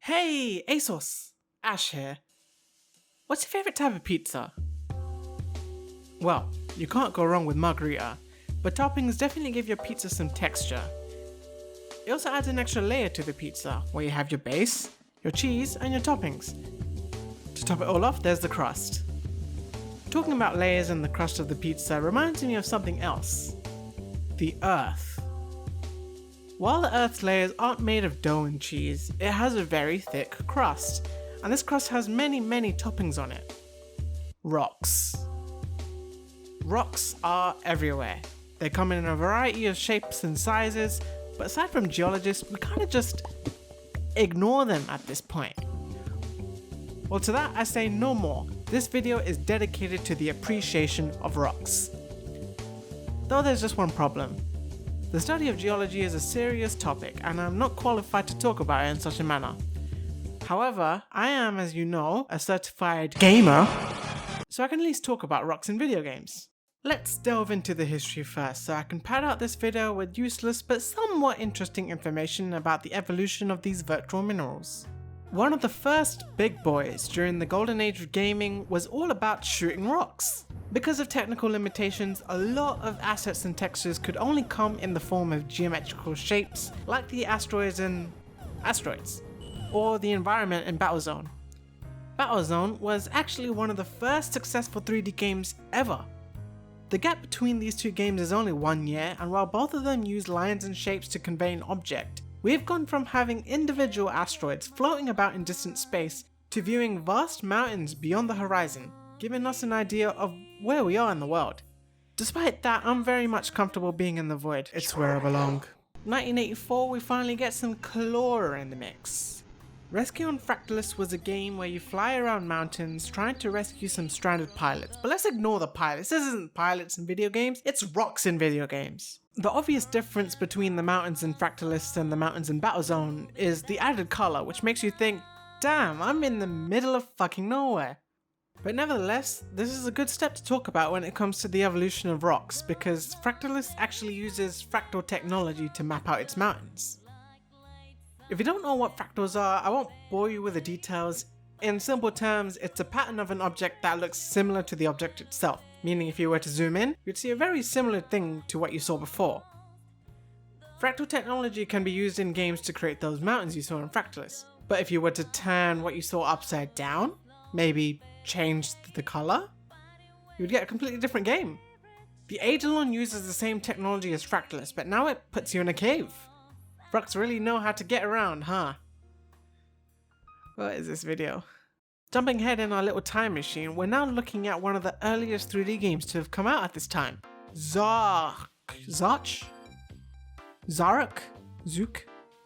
Hey, ASOS! Ash here. What's your favourite type of pizza? Well, you can't go wrong with margherita, but toppings definitely give your pizza some texture. It also adds an extra layer to the pizza, where you have your base, your cheese, and your toppings. To top it all off, there's the crust. Talking about layers and the crust of the pizza reminds me of something else. The Earth. While the Earth's layers aren't made of dough and cheese, it has a very thick crust, and this crust has many toppings on it. Rocks. Rocks are everywhere. They come in a variety of shapes and sizes, but aside from geologists, we kinda just ignore them at this point. Well, to that I say no more. This video is dedicated to the appreciation of rocks. Though there's just one problem. The study of geology is a serious topic, and I'm not qualified to talk about it in such a manner. However, I am, as you know, a certified gamer, so I can at least talk about rocks in video games. Let's delve into the history first, so I can pad out this video with useless but somewhat interesting information about the evolution of these virtual minerals. One of the first big boys during the golden age of gaming was all about shooting rocks. Because of technical limitations, a lot of assets and textures could only come in the form of geometrical shapes like the asteroids in Asteroids, or the environment in Battlezone. Battlezone was actually one of the first successful 3D games ever. The gap between these two games is only 1 year, and while both of them use lines and shapes to convey an object, we've gone from having individual asteroids floating about in distant space to viewing vast mountains beyond the horizon, giving us an idea of where we are in the world. Despite that, I'm very much comfortable being in the void. It's where I belong. 1984, we finally get some Chlora in the mix. Rescue on Fractalus was a game where you fly around mountains trying to rescue some stranded pilots. But let's ignore the pilots. This isn't pilots in video games, it's rocks in video games. The obvious difference between the mountains in Fractalus and the mountains in Battlezone is the added colour, which makes you think, damn, I'm in the middle of fucking nowhere. But nevertheless, this is a good step to talk about when it comes to the evolution of rocks, because Fractalus actually uses fractal technology to map out its mountains. If you don't know what fractals are, I won't bore you with the details. In simple terms, it's a pattern of an object that looks similar to the object itself, meaning if you were to zoom in, you'd see a very similar thing to what you saw before. Fractal technology can be used in games to create those mountains you saw in Fractalus, but if you were to turn what you saw upside down, maybe change the colour, you would get a completely different game. The Eidolon uses the same technology as Fractalus, but now it puts you in a cave. Rocks really know how to get around, huh? What is this video? Jumping ahead in our little time machine, we're now looking at one of the earliest 3D games to have come out at this time. Zarch? Zarch?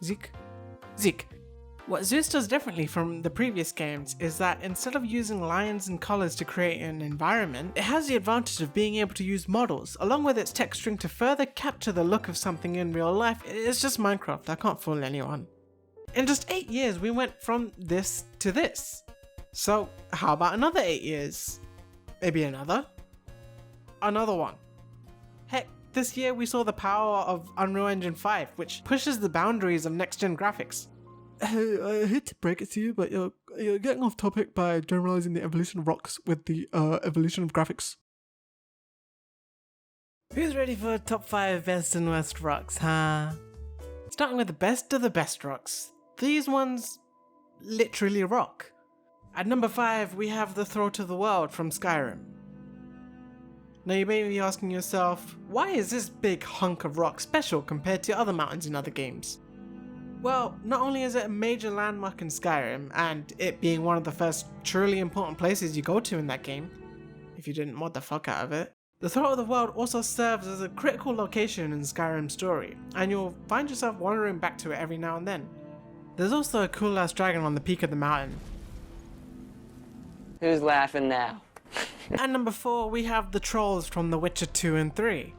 Zik. What Zeus does differently from the previous games is that instead of using lines and colours to create an environment, it has the advantage of being able to use models, along with its texturing to further capture the look of something in real life. It's just Minecraft, I can't fool anyone. In just 8 years, we went from this to this. So how about another 8 years? Maybe another one. Heck, this year we saw the power of Unreal Engine 5, which pushes the boundaries of next-gen graphics. Hey, I hate to break it to you, but you're getting off topic by generalizing the evolution of rocks with the evolution of graphics. Who's ready for top 5 best and worst rocks, huh? Starting with the best of the best rocks. These ones literally rock. At number 5, we have the Throat of the World from Skyrim. Now you may be asking yourself, why is this big hunk of rock special compared to other mountains in other games? Well, not only is it a major landmark in Skyrim, and it being one of the first truly important places you go to in that game, if you didn't mod the fuck out of it, the Throat of the World also serves as a critical location in Skyrim's story, and you'll find yourself wandering back to it every now and then. There's also a cool ass dragon on the peak of the mountain. Who's laughing now? At number 4, we have the trolls from The Witcher 2 and 3.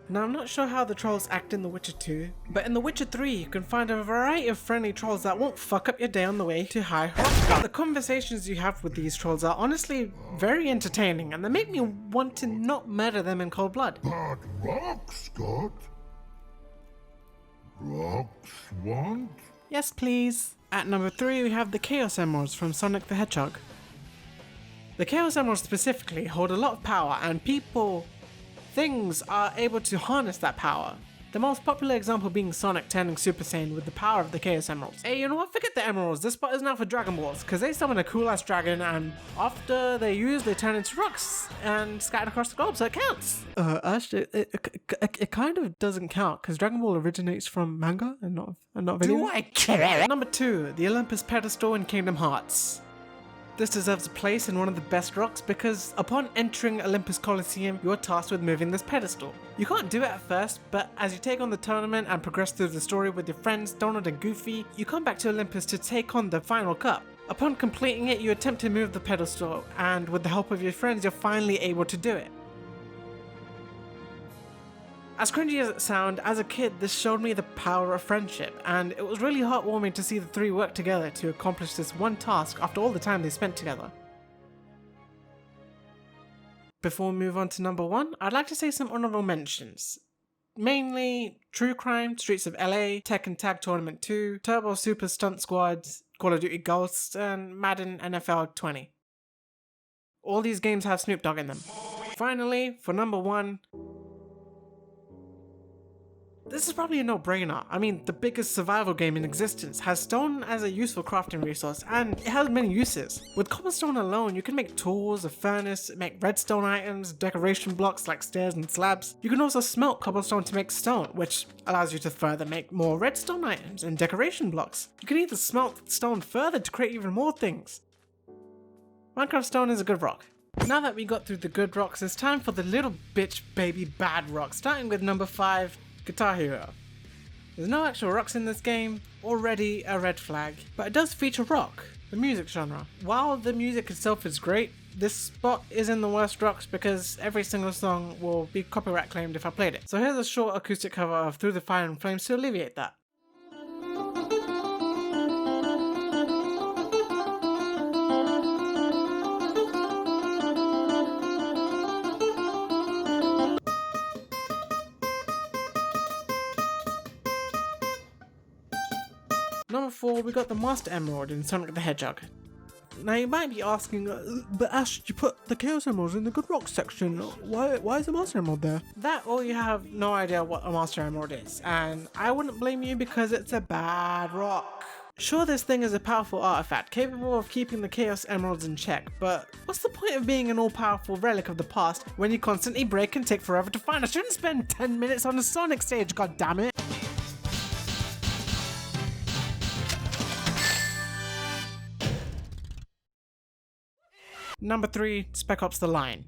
Now I'm not sure how the trolls act in The Witcher 2, but in The Witcher 3 you can find a variety of friendly trolls that won't fuck up your day on the way to High Hrothgar. The conversations you have with these trolls are honestly very entertaining, and they make me want to not murder them in cold blood. But rocks, Scott. Rocks want Yes, please. At number 3, we have the Chaos Emeralds from Sonic the Hedgehog. The Chaos Emeralds specifically hold a lot of power, and things are able to harness that power. The most popular example being Sonic turning Super Saiyan with the power of the Chaos Emeralds. Hey, you know what? Forget the Emeralds. This spot is now for Dragon Balls, because they summon a cool ass dragon, and after they turn into rocks and scattered across the globe, so it counts. Actually, it kind of doesn't count because Dragon Ball originates from manga and not video. Do I care? Number 2, the Olympus pedestal in Kingdom Hearts. This deserves a place in one of the best rocks because upon entering Olympus Coliseum, you're tasked with moving this pedestal. You can't do it at first, but as you take on the tournament and progress through the story with your friends Donald and Goofy, you come back to Olympus to take on the final cup. Upon completing it, you attempt to move the pedestal, and with the help of your friends, you're finally able to do it. As cringy as it sounds, as a kid, this showed me the power of friendship, and it was really heartwarming to see the three work together to accomplish this one task after all the time they spent together. Before we move on to number 1, I'd like to say some honorable mentions. Mainly True Crime, Streets of LA, Tekken Tag Tournament 2, Turbo Super Stunt Squad, Call of Duty Ghosts, and Madden NFL 20. All these games have Snoop Dogg in them. Finally, for number 1, this is probably a no-brainer. I mean, the biggest survival game in existence has stone as a useful crafting resource, and it has many uses. With cobblestone alone, you can make tools, a furnace, make redstone items, decoration blocks like stairs and slabs. You can also smelt cobblestone to make stone, which allows you to further make more redstone items and decoration blocks. You can even smelt stone further to create even more things. Minecraft stone is a good rock. Now that we got through the good rocks, it's time for the little bitch baby bad rocks, starting with number 5, Guitar Hero. There's no actual rocks in this game, already a red flag, but it does feature rock, the music genre. While the music itself is great, this spot is in the worst rocks because every single song will be copyright claimed if I played it. So here's a short acoustic cover of Through the Fire and Flames to alleviate that. Number 4, we got the Master Emerald in Sonic the Hedgehog. Now you might be asking, but Ash, you put the Chaos Emeralds in the good rock section. Why is the Master Emerald there? That or you have no idea what a Master Emerald is, and I wouldn't blame you because it's a bad rock. Sure, this thing is a powerful artifact, capable of keeping the Chaos Emeralds in check, but what's the point of being an all-powerful relic of the past when you constantly break and take forever to find? I shouldn't spend 10 minutes on a Sonic stage, goddammit! Number 3, Spec Ops The Line.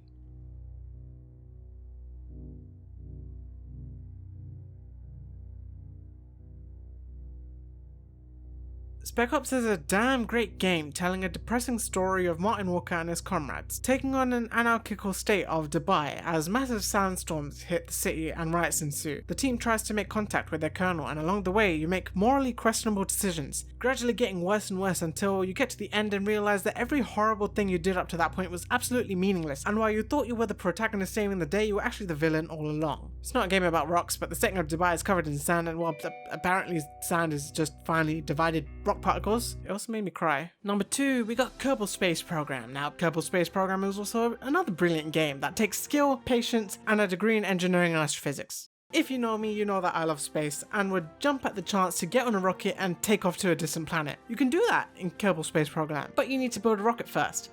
Spec Ops is a damn great game telling a depressing story of Martin Walker and his comrades, taking on an anarchical state of Dubai as massive sandstorms hit the city and riots ensue. The team tries to make contact with their colonel, and along the way you make morally questionable decisions, gradually getting worse and worse until you get to the end and realize that every horrible thing you did up to that point was absolutely meaningless, and while you thought you were the protagonist saving the day, you were actually the villain all along. It's not a game about rocks, but the setting of Dubai is covered in sand, and well, apparently sand is just finely divided rock particles. It also made me cry. Number 2, we got Kerbal Space Program. Now, Kerbal Space Program is also another brilliant game that takes skill, patience, and a degree in engineering and astrophysics. If you know me, you know that I love space and would jump at the chance to get on a rocket and take off to a distant planet. You can do that in Kerbal Space Program, but you need to build a rocket first.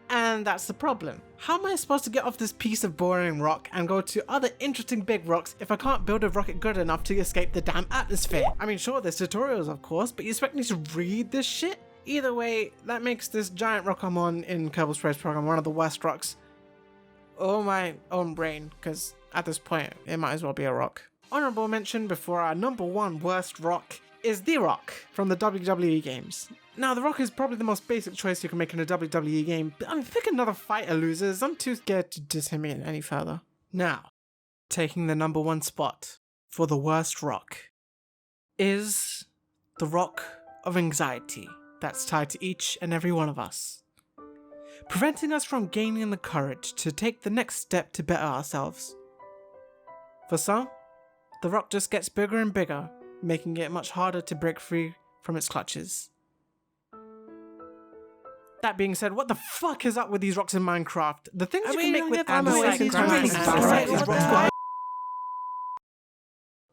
And that's the problem. How am I supposed to get off this piece of boring rock and go to other interesting big rocks if I can't build a rocket good enough to escape the damn atmosphere? I mean, sure, there's tutorials of course, but you expect me to read this shit? Either way, that makes this giant rock I'm on in Kerbal Space Program one of the worst rocks. Oh my own brain, because at this point, it might as well be a rock. Honorable mention before our number 1 worst rock is The Rock from the WWE games. Now, The Rock is probably the most basic choice you can make in a WWE game, but I mean, pick another fighter, losers. I'm too scared to diss him in any further. Now, taking the number 1 spot for the worst rock is the rock of anxiety that's tied to each and every one of us, preventing us from gaining the courage to take the next step to better ourselves. For some, the rock just gets bigger and bigger, making it much harder to break free from its clutches. That being said, what the fuck is up with these rocks in Minecraft? The things you can make with andesite.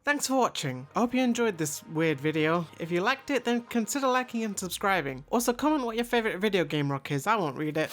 Thanks for watching. I hope you enjoyed this weird video. If you liked it, then consider liking and subscribing. Also, comment what your favorite video game rock is. I won't read it.